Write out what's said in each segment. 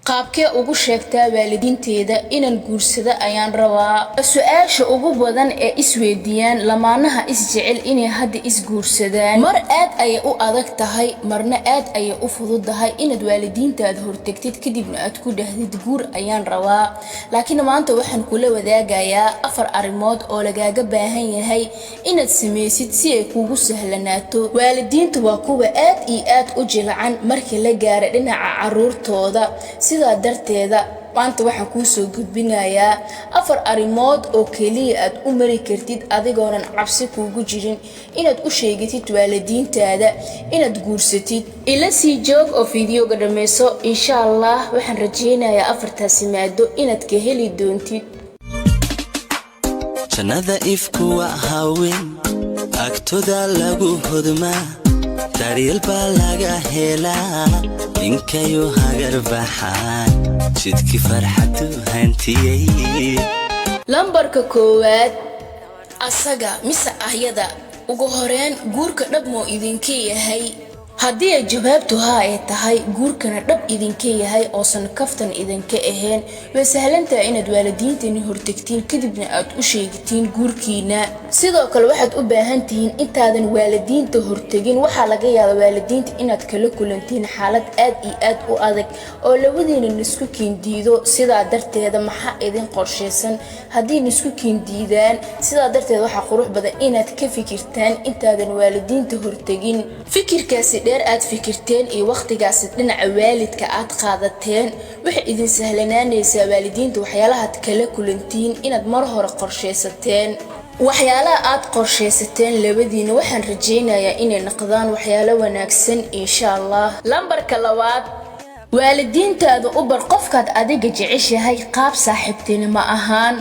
qaabkee ugu sheegtaa waalidiinteeda inaan guursado ayaan rabaa su'aasha ugu badan ee isweydiiyaan lamaanaha isjecel inay hadda isguursadaan mar aad ay u adag tahay marna aad ay u fududahay inaad waalidiintaada hortagtid kadibna aad ku dhahdid guur ayaan rabaa laakiin maanta waxaan kula wadaagayaa 4 arrimood oo lagaaga baahan yahay inaad sameysid si ay kuugu sahlanaato waalidiintu waa kuwa aad iyo aad u jilcan markii la gaaro dhinaca caruurtooda sidaa darteeda maanta waxaan kuu soo gudbinayaa 4 arrimood oo kaliya aad u mari kartid adigoonan cabsi kuugu jirin inaad u sheegatid waalidiintaada inaad guursatid ila sii joog oo fiidiyoga dhameyso insha Allah waxaan rajeynayaa 4taasi maado inaad ka heli doontid jannada ifku waa haween agtooda lagu hodmaa daryeel baa laga helaa ninkayo hagar baxaan jidkii farxadu hantiyay lambarka koowaad asaga mise ahyada ugu horeen guurka dhab moo idinka yahay haddii ay jawaabtu haa ay tahay guurkana dhab idinka yahay oosan kaftan idinka ahayn way sahlantahay inaad waalidiinteena hortagtiin kadibna aad u sheegtiin guurkiina sidoo kale waxaad u baahan tihiin intaadan waalidiinta hortagin waxaa laga yaabaa waalidiinta inaad kala kulantiin xaalad aad iyo aad u adag oo labadiina isku kiindiido sidaa darteeda maxaa idin qorsheysan haddii isku kiindiidaan sidaa darteeda waxaa qurux badan inaad ka fikirtaan intaadan waalidiinta hortagin fikirkaasi aad fikirteen iyo waqtigaas dhinaca waalidka aad qaadateen waxa idin sahlanaanaysaa waalidiinta waxyaalaha aad kala kulantiin inaad mar hore qorsheysateen waxyaalaha aad qorsheysateen labadiina waxaan rajeynayaa inay noqdaan waxyaalo wanaagsan insha Allah lambarka labaad waalidiintaada u bar qofkaad adiga jeceshahay qaab saaxiibtinimo ahaan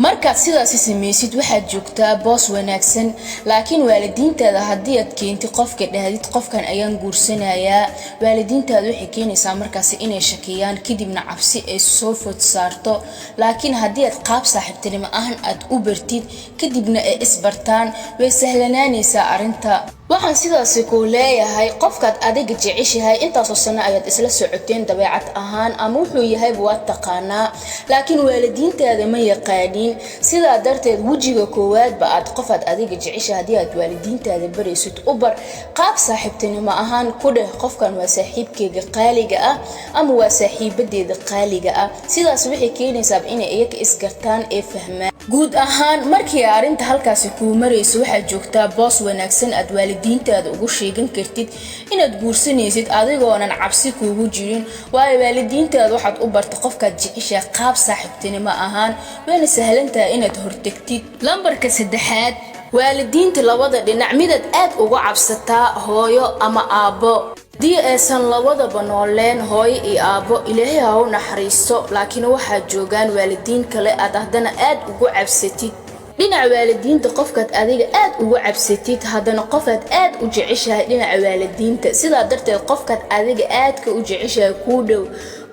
markaad sidaasi sameysid waxaad joogtaa boos wanaagsan laakiin waalidiintaada haddii aad keentid qofka dhahdid qofkan ayaan guursanayaa waalidiintaada waxay keenaysaa markaasi inay shakiyaan kadibna cabsi ay soo food saarto laakiin haddii aad qaab saaxiibtinimo ahaan aad u bartid kadibna ay isbartaan way sahlanaanaysaa arrinta waxaan sidaasi ku leeyahay qofkaad adiga jeceshahay intaasoo sano ayaad isla socoteen dabeecad ahaan ama wuxuu yahay waad taqaanaa laakiin waalidiintaada ma yaqaanin sidaa darteed wajiga koowaad ba aad qofaad adiga jeceshahay haddii aad waalidiintaada baraysid u bar qaab saaxiibtinimo ahaan ku dheh qofkan waa saaxiibkeyga qaaliga ah ama waa saaxiibadeeda qaaliga ah sidaas waxay keenaysaa inay iyaga isgartaan ee fahmaan guud ahaan markii arrinta halkaasi ku marayso waxaad joogtaa boos wanaagsan aad waalidiintaada ugu sheegan kartid inaad guursanaysid adigoonan cabsi kuugu jirin waayo waalidiintaada waxaad u barta qofkaad jeceshahay qaab saaxiibtinimo ahaan wayna sahlantahay inaad hortagtid lambarka 3aad waalidiinta labada dhinac midaad aad uga cabsataa hooyo ama aabbo dii aysan labadaba nooleen hooyo iyo aabbo ilaahay ha u naxariisto laakiin waxaa joogaan waalidiin kale aad haddana aad ugu cabsatid dhinaca waalidiinta qofkaad adiga aad ugu cabsatid haddana qofaad aad u jeceshahay dhinaca waalidiinta sidaa darteed qofkaad adiga aadka u jeceshahay kuu dhow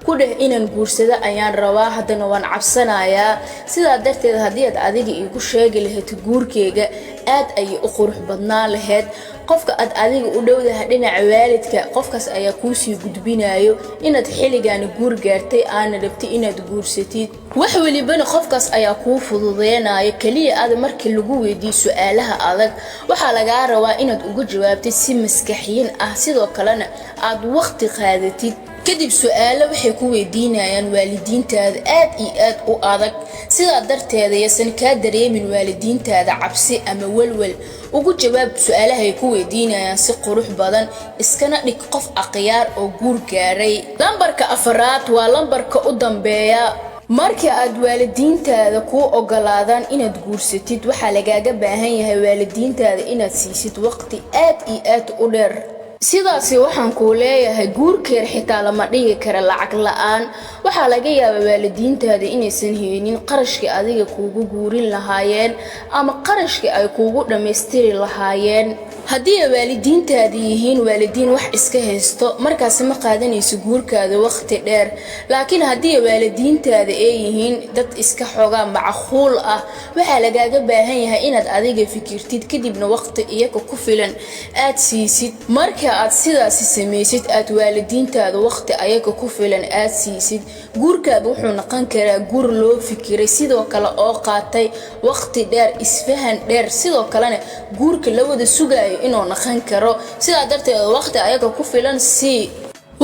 ku dheh inaan guursado ayaan rabaa haddana waan cabsanayaa sidaa darteed haddii aad adiga igu sheegi lahayd guurkeyga aad ayay u qurux badnaan lahayd qofka aad adiga u dhowdahay dhinaca waalidka qofkaas ayaa kuu sii gudbinayo inaad xilligan guur gaartay aana rabtay inaad guursatid wax walibana qofkaas ayaa kuu fududeenayo kaliya aad markii lagu weydiiyo su'aalaha adag waxaa laga rabaa inaad uga jawaabtid si maskaxiyin ah sidoo kalena aad waqti qaadatid kadib su'aalo waxay ku weydiinayaan waalidiintaada aad iyo aad u adag sidaa darteeda yasan ka dareemin waalidiintaada cabsi ama walwal ugu jawaab su'aalaha ay ku weydiinayaan si qurux badan iskana dhig qof aqyaar oo guur gaaray lambarka 4aad waa lambarka u dambeeya markii aad waalidiintaada ku ogolaadaan inaad guursatid waxaa lagaaga baahan yahay waalidiintaada inaad siisid waqti aad iyo aad u dheer sidaasi waxaan ku leeyahay guurkeer xitaa lama dhigi kara lacag la'aan waxaa laga yaabaa waalidiintaada inaysan haynin qarashkii adiga kuugu guurin lahaayeen ama qarashkii ay kuugu dhameystiri lahaayeen haddii waalidiintaada yihiin waalidiin wax iska haysto markaas ma qaadanayso guurkaada waqti dheer laakiin haddii waalidiintaada ay yihiin dad iska xogaa macquul ah waxa lagaaga baahan yahay inaad adiga fikirtid kadibna waqti iyaga ku filan aad siisid marka aad sidaas sameeysid aad waalidiintaada waqti iyaga ku filan aad siisid guurkaada wuxuu noqon karaa guur loo fikiray sidoo kale oo qaatay waqti dheer isfahan dheer sidoo kalena guurka la wada sugayo inuu noqon karo sida darteed waqti ayaga ku filan si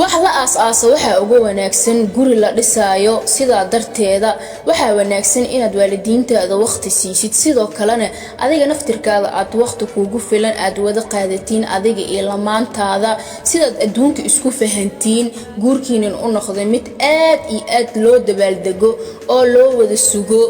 wax la aas-aaso waxa ugu wanaagsan guri la dhisaayo sida darteeda waxa wanaagsan inaad waalidiintaada waqti siisid sidoo kalena adiga naftirkaada aad waqti kuugu filan aad wada qaadatiin adiga iyo lamaantaada sidaad adduunka isku fahantiin guurkiinan u noqdo mid aad loo dabaaldego oo loo wada sugo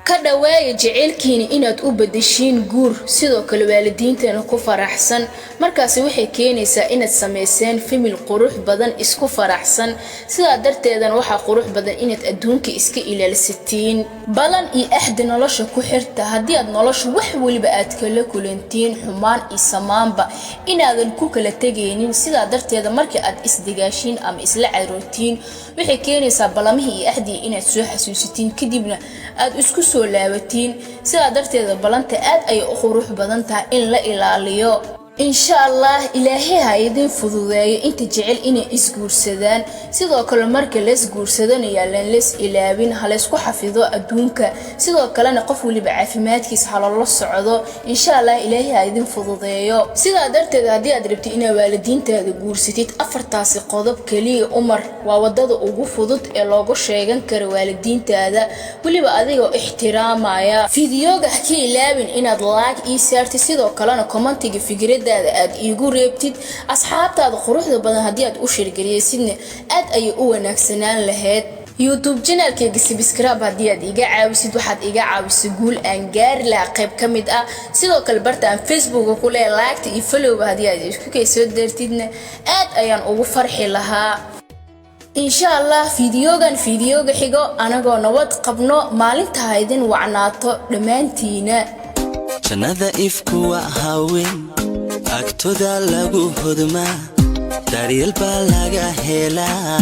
ka dhaweeya jaceylkiina inaad u bedeshiin guur sidoo kale waalidiintana ku faraxsan markaas waxay keenaysaa inaad sameyseen family qurux badan isku faraxsan sida darteedan waxa qurux badan inaad adduunka iska ilaalisatiin balan iyo ahdi nolosha ku xirta haddii aad nolosha wax waliba aad kala kulantiin xumaan iyo samaanba inaadan ku kala tegaynin sida darteeda markii aad isdigaashiin ama isla carootiin waxay keenaysaa balamihii iyo ahdi inaad soo xasuusitiin kadibna aad isku soo laabatiin sida darteeda balanta aad ay u qurux badan tahay in la ilaaliyo insha Allah ilaahay ha idin fududeeyo inta jecel inay isguursadaan sidoo kale marka la isguursadana yaalan la ilaabin hal isku xafido adduunka sidoo kalena qof waliba caafimaadkiisa la socdo insha Allah ilaahay ha idin fududeeyo sida darteed haddii aad rabtid inaad waalidiintaada guursatid afartaasi qodob kaliya umar waa wadada ugu fudud ee loogu sheegan karo waalidiintaada waliba adigoo ixtiraamaya fiidiyoga ka ilaabin inaad like ii saartid sidoo kalena commentiga fikrada aad iigu reebtid asxaabtaada quruxda badan haddii aad u shirgeliyaysidna aad ay u wanaagsanaan lahayd YouTube channelkayga subscribe haddii aad iga caawisid waxaad iga caawisay guul aan gaari lahaa qayb ka mid ah sidoo kale barta aan Facebook ku leeyahay like iyo follow haddii aad isku kaysoo dartidna aad ayaan ugu farxi lahaa insha Allah fiidiyoga xigo anagoo nabad qabno maalinta haydin wacnaato dhamaantiina jannada ifku waa haween agtooda lagu hodmaa daryeel baa laga helaa